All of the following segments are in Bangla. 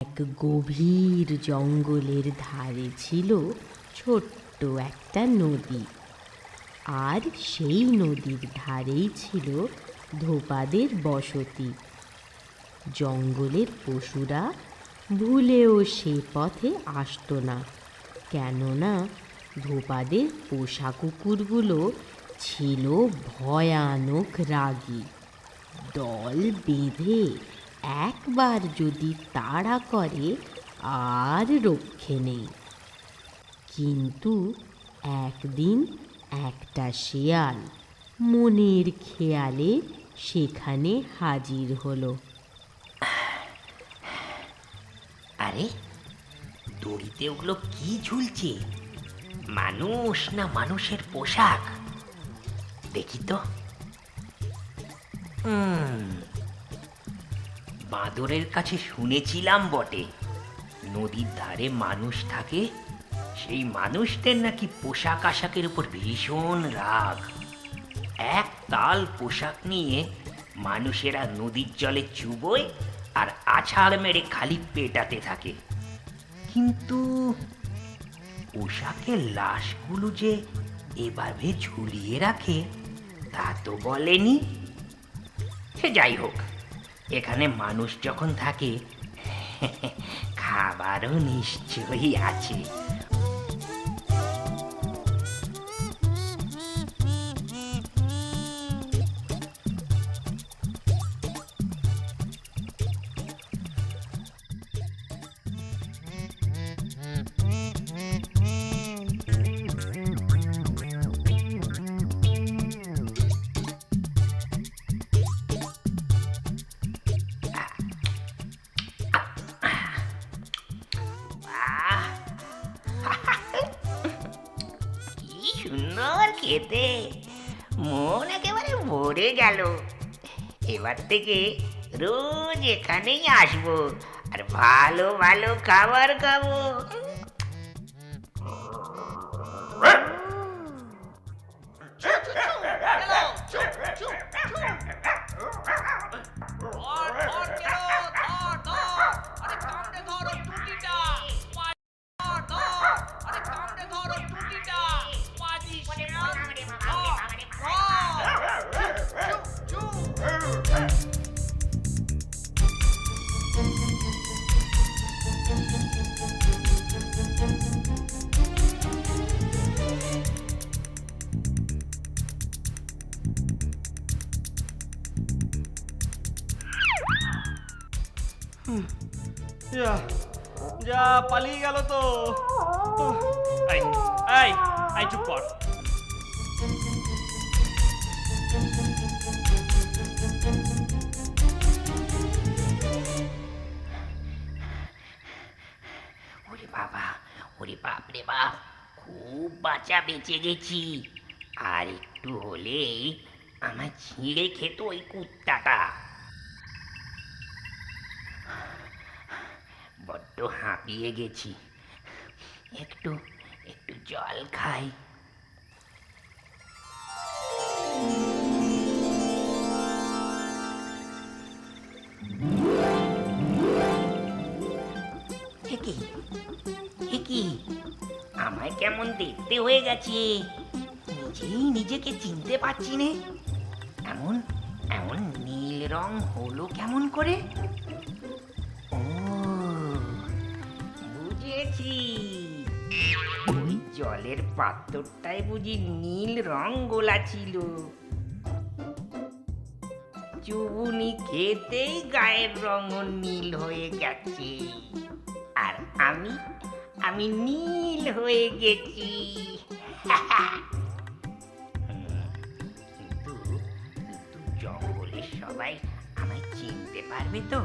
এক গভীর জঙ্গলের ধারে ছিল ছোট্ট একটা নদী। আর সেই নদীর ধারেই ছিল ধোপাদের বসতি। জঙ্গলের পশুরা ভুলেও সে পথে আসতো না, কেননা ধোপাদের পোষা কুকুরগুলো ছিল ভয়ানক রাগী। দল বেঁধে একবার যদি তাড়া করে আর রক্ষে নেই। কিন্তু একদিন একটা শেয়াল মনের খেয়ালে সেখানে হাজির হলো। আরে, দড়িতে ওগুলো কি ঝুলছে? মানুষ না মানুষের পোশাক? দেখি তো। বাঁদরের কাছে শুনেছিলাম বটে, নদীর ধারে মানুষ থাকে, সেই মানুষদের নাকি পোশাক আশাকের উপর ভীষণ রাগ। এক তাল পোশাক নিয়ে মানুষেরা নদীর জলে চুবোয় আর আছাড় মেরে খালি পেটাতে থাকে। কিন্তু পোশাকের লাশগুলো যে এভাবে ঝুলিয়ে রাখে তা তো বলেনি। সে যাই হোক, এখানে মানুষ যখন থাকে খাবারও নিশ্চয়ই আছে। আহ, কি সুন্দর খেতে, মন একেবারে ভরে গেল। এবার থেকে রোজ এখানেই আসবো আর ভালো ভালো খাবার খাবো। যা যা পালিয়ে গেল তো। এই এই এই চুপ কর। ওরে বাবা, ওরে বাপ রে বাপ, খুব বাঁচা বেঁচে গেছি। আর একটু হলেই আমায় ছিঁড়ে খেত ওই কুত্তাটা। বড্ড হাঁপিয়ে গেছি, একটু একটু জল খাই। কি আমায় কেমন দেখতে হয়ে গেছে, নিজেই নিজেকে চিনতে পারছি নে। এমন এমন নীল রং হলো কেমন করে? ও, বুঝেছি, ওই জলের পাত্রটায় বুঝি নীল রং গোলা ছিল। চুবুনি খেতেই গায়ের রং নীল হয়ে গেছে, আর আমি আমি নীল হয়ে গেছি। কিন্তু কিন্তু জঙ্গলের সবাই আমায় চিনতে পারবে তো?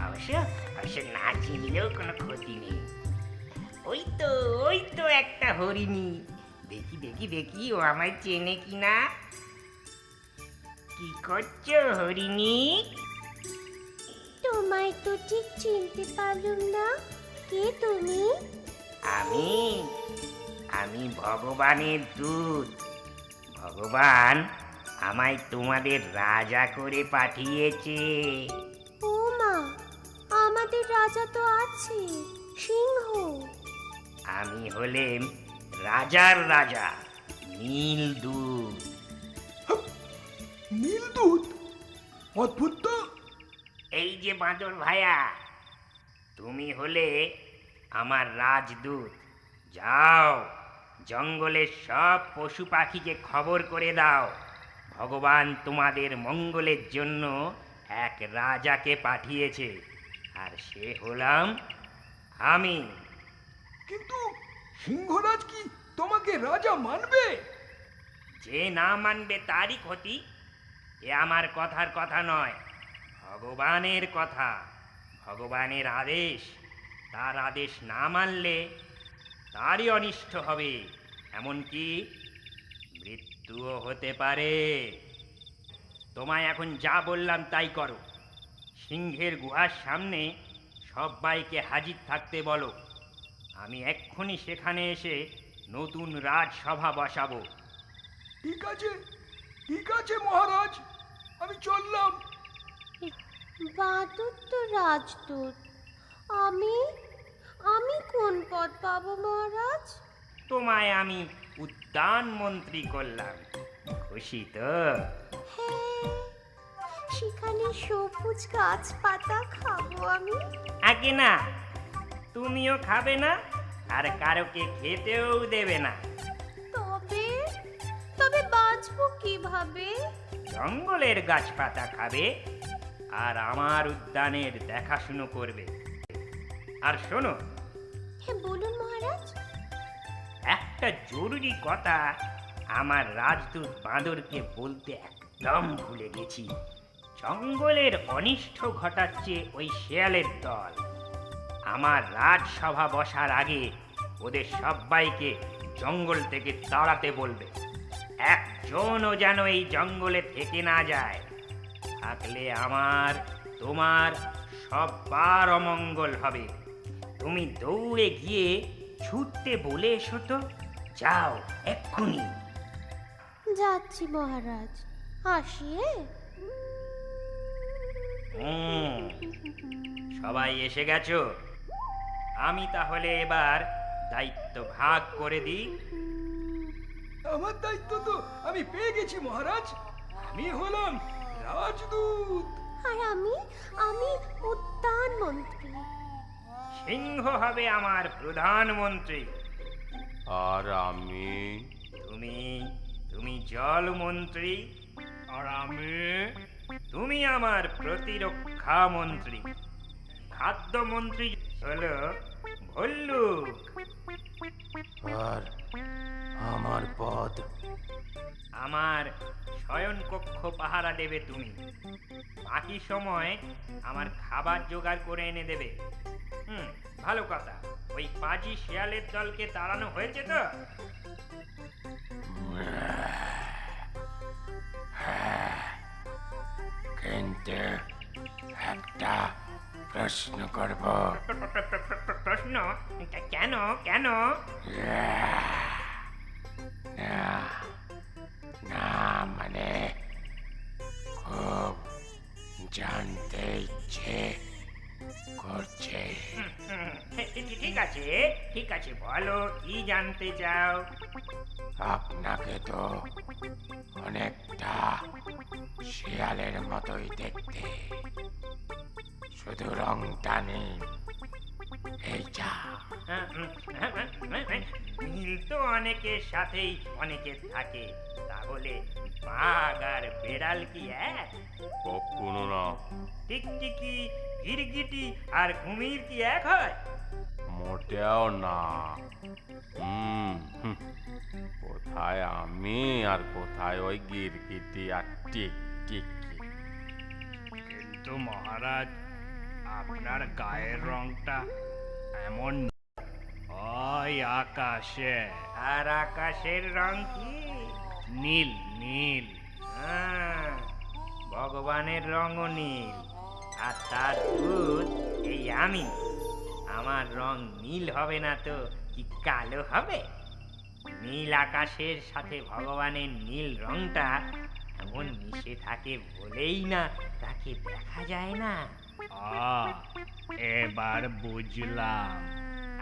অবশ্য অবশ্য না চিনলেও কোনো ক্ষতি নেই। ওই তো একটা হরিণী, দেখি দেখি দেখি ও আমায় চেনে কিনা। কি করছো হরিণী? তোমায় তো ঠিক চিনতে পারলুম না, কে তুমি? আমি আমি ভগবানের দূত। ভগবান আমায় তোমাদের রাজা করে পাঠিয়েছে। ও মা, আমাদের রাজা তো আছে, সিংহ। আমি হলেম রাজার রাজা, নীলদূত। নীলদূত? অদ্ভুত তো। এই যে বাঁদর ভায়া, তুমি হলে আমার রাজদূত। যাও, জঙ্গলের সব পশু পাখিকে খবর করে দাও, ভগবান তোমাদের মঙ্গলের জন্য এক রাজাকে পাঠিয়েছে, আর সে হলাম আমি। কিন্তু সিংহরাজ কি তোমাকে রাজা মানবে? যে না মানবে তারই ক্ষতি। এ আমার কথার কথা নয়, ভগবানের কথা, ভগবানের আদেশ। তার আদেশ না মানলে তারই অনিষ্ট হবে, এমনকি মৃত্যুও হতে পারে। তোমায় এখন যা বললাম তাই করো। সিংহের গুহার সামনে সবাইকে হাজির থাকতে বলো। আমি এক্ষুনি সেখানে এসে নতুন রাজসভা বসাবো। ঠিক আছে, ঠিক আছে মহারাজ, আমি চললাম। বাদুর তো রাজদূত, আমি আমি কোন পদ পাবো মহারাজ? তোমায় আমি উদ্যান মন্ত্রী করলাম, খুশি তো? হ্যাঁ, সেখানে সবুজ গাছপাতা খাবো আমি। আগে না, তুমিও খাবে না, আর কারোকে খেতেও দেবে না। তবে তবে বাঁচবো কিভাবে? জঙ্গলের গাছপাতা খাবে আর আমার উদ্যানের দেখাশুনো করবে। আর শোনো, হ্যাঁ বলুন মহারাজ। একটা জরুরি কথা আমার রাজদূত বাঁদরকে বলতে একদম ভুলে গেছি। জঙ্গলের অনিষ্ট ঘটাচ্ছে ওই শেয়ালের দল। আমার রাজসভা বসার আগে ওদের সবাইকে জঙ্গল থেকে তাড়াতে বলবে। একজনও যেন এই জঙ্গলে থেকে না যায়, থাকলে আমার তোমার সবার অমঙ্গল হবে। তুমি দৌড়ে গিয়ে ছুটতে বলে এসো তো, যাও এক্ষুনি। যাচ্ছি মহারাজ, আসিয়ে। সবাই এসে গেছো? আমি তাহলে এবার দায়িত্ব ভাগ করে দিই। আমার দায়িত্ব তো আমি পেয়ে গেছি মহারাজ, আমি হলাম রাজদূত। আর আমি আমি উদ্যান মন্ত্রী। সিংহ হবে আমার প্রধানমন্ত্রী। আর আমি? তুমি তুমি জলমন্ত্রী। আর আমি? তুমি আমার প্রতিরক্ষা মন্ত্রী। খাদ্যমন্ত্রী হলো ভল্লুক। আর আমার পদ? আমার শয়নকক্ষ পাহারা দেবে তুমি। বাকি সময় আমার খাবার জোগাড় করে এনে দেবে। ভালো কথা। ওই পাজি শেয়ালের দলকে তাড়ানো হয়েছে তো? কিন্তু একটা প্রশ্ন করব। প্রশ্ন? কেন কেন? না না, মানে খুব জানতে ইচ্ছে করছে। ঠিক আছে, ঠিক আছে, বলো কি জানতে চাও। আপনাকে তো অনেকটা শিয়ালের মতোই দেখতে, শুধু রংটা নেই। এই যা। নীল তো অনেকের সাথেই অনেকের থাকে, তাহলে বাঘ আর বেড়াল কি এক? কখনো না। টিকটিকি, গিরগিটি আর কুমির কি এক হয়? মোটেও না। কোথায় আমি আর কোথায় ওই গিরগিটি আর টিকটিকি? কিন্তু মহারাজ, আপনার গায়ের রংটা এমন ওই আকাশে। আর আকাশের রং কি? নীল নীল। ভগবানের রঙও নীল, আর তার দূত এই আমি। আমার রং নীল হবে না তো কি কালো হবে? নীল আকাশের সাথে ভগবানের নীল রংটা এমন মিশে থাকে বলেই না তাকে দেখা যায় না। এবার বুঝলাম।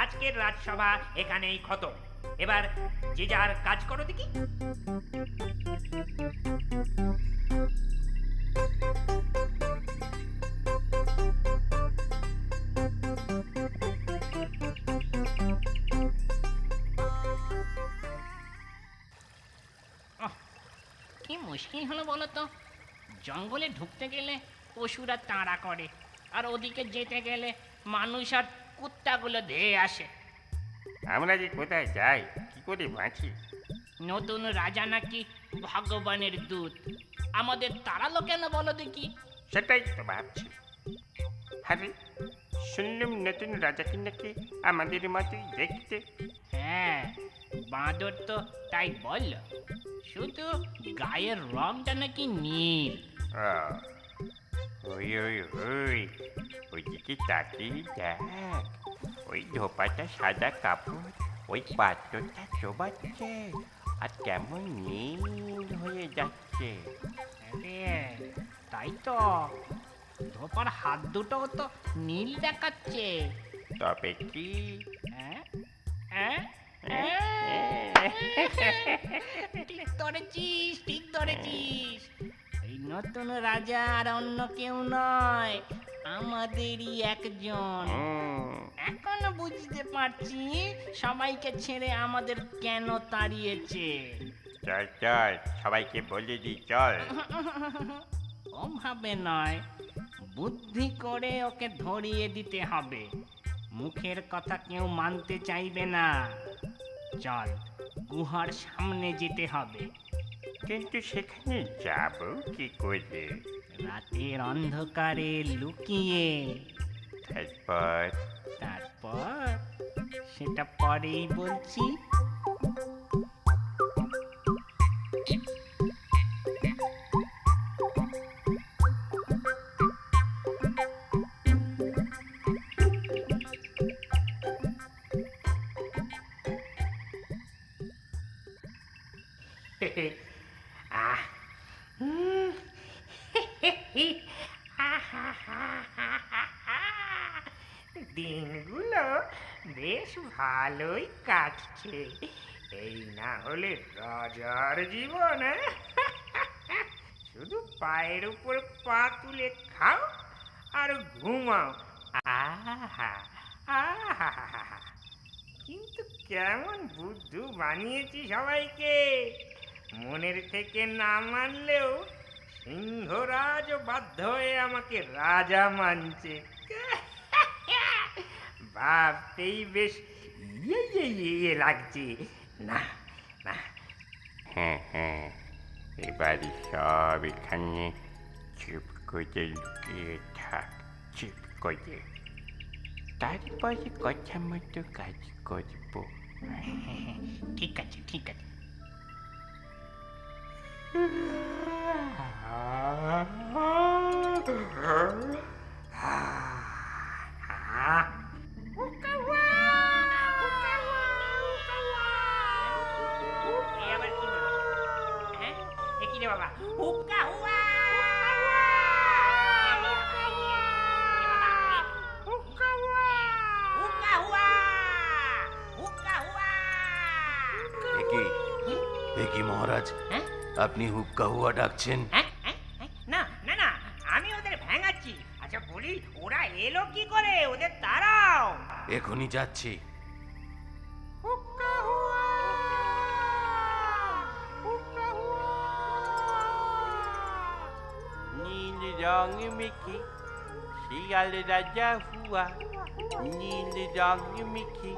আজকের রাজসভা এখানেই খতম। এবার যে যার কাজ করো দেখি। কি মুশকিল হলো বলো তো, জঙ্গলে ঢুকতে গেলে পশুরা তাড়া করে, আর ওদিকে যেতে গেলে মানুষ আর কুত্তাগুলো ধেয়ে আসে। আমরা যে কোথায় যাই, কি করে বাঁচি? নতুন রাজা নাকি ভগবানের দূত, আমাদের তাড়ালো কেন বলো দেখি? সেটাই তো ভাবছি। আরে শুনলাম নতুন রাজাকে নাকি আমাদের মতোই দেখতে। হ্যাঁ, বাঁদর তো তাই বলল, শুধু গায়ের রংটা নাকি নীল। আহ, ওই ওই ওই ওইদিকে তাকিয়ে দেখ, ওই ধোপাটা সাদা কাপড়, ওই পাত্রটা শোভাচ্ছে, আর কেমন নীল হয়ে যাচ্ছে। আরে তাই তো, ধোপার হাত দুটো তো নীল দেখাচ্ছে। তবে কি হ্যাঁ হ্যাঁ ঠিক ধরেছিস, ঠিক ধরেছিস। এই নতুন রাজা আর অন্য কেউ নয়, আমাদেরই একজন। এখন বুঝতে পারছি সবাইকে ছেড়ে আমাদের কেন তাড়িয়েছে। চল চল, সবাইকে বলে দি চল। ওভাবে নয়, বুদ্ধি করে ওকে ধরিয়ে দিতে হবে। মুখের কথা কেউ মানতে চাইবে না। চল, গুহার সামনে যেতে হবে। কিন্তু সেখানে যাব কি করে? রাতের অন্ধকারে লুকিয়ে। তারপর তারপর সেটা পরেই বলছি। আহ উম, দিনগুলো বেশ ভালোই কাটছে। এই না হলে রাজার জীবন, শুধু পায়ের উপর পা তুলে খাও আর ঘুমাও। আহা আহা, কিন্তু কেমন বুদ্ধু বানিয়েছি সবাইকে। মনের থেকে না মানলেও সিংহরাজ বাধ্য হয়ে আমাকে রাজা মানছে। ভাবতেই বেশ ইয়ে লাগছে। না না, হ্যাঁ হ্যাঁ, এবারে সব এখানে চুপ করে লুকিয়ে থাক, চুপ করে। তারপরে কথা মতো কাজ করবো। ঠিক আছে, ঠিক আছে। এ আবার কি হলো? হ্যাঁ, এ কি রে বাবা? হুক্কা হুয়া! হুক্কা হুয়া! হুক্কা হুয়া! একি মহারাজ, হ্যাঁ? আপনি হুক্কা হুয়া ডাকছেন? না না না, আমি ওদের ভেঙাচ্ছি। আচ্ছা বলি, ওরা এলো কি করে? ওদের তাড়াও। এখনই যাচ্ছি। হুক্কা হুয়া! হুক্কা হুয়া! নীল রং মেখে শিয়াল রাজা হুয়া, নীল রং মেখে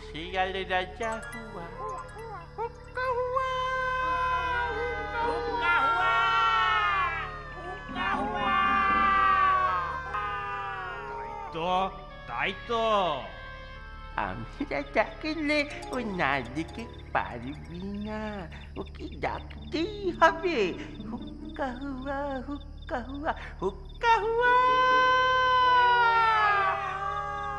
শিয়াল রাজা হুয়া। হুক্কা হুয়া! হুক্কা হুয়া! হুক্কা হুয়া! তাই তো আমরা ডাকলে ও না দিকে পারবি না, ওকে ডাকতেই হবে। হুক্কা হুয়া, হুক্কা হুয়া, হুক্কা হুয়া।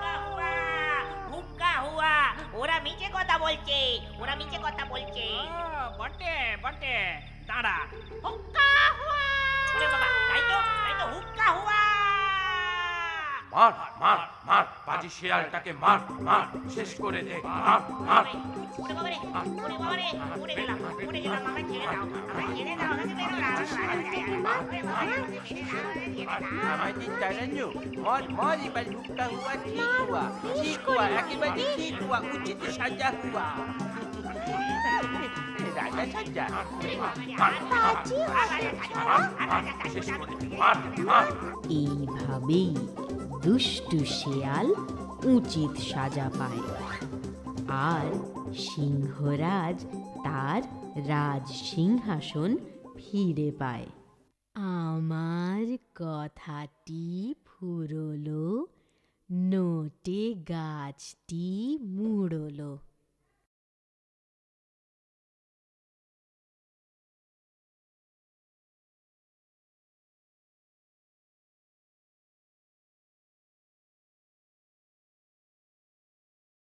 হুক্কা হুয়া! হুক্কা হুয়া! ওরা মিছে কথা বলছে, ওরা মিছে কথা বলছে। বটে বটে, দাঁড়া। হুক্কা হুয়া! ওরে বাবা, তাই তো হুক্কা হুয়া! মার মার মার পাজি শিয়ালটাকে মার মার শেষ করে দে মার মার আমাদের তাড়ানো মর মর এবার হুক্কা হুয়া ঠিক হুয়া একেবারে ঠিক হুয়া উচিত সাজা হুয়া রাজা সাজা শেষ করে দে মার মার এইভাবেই দুষ্টু শেয়াল উচিত সাজা পায় আর সিংহরাজ তার রাজ সিংহাসন ফিরে পায়। আমার কথাটি ফুরলো, নোটে গাছটি মুড়লো।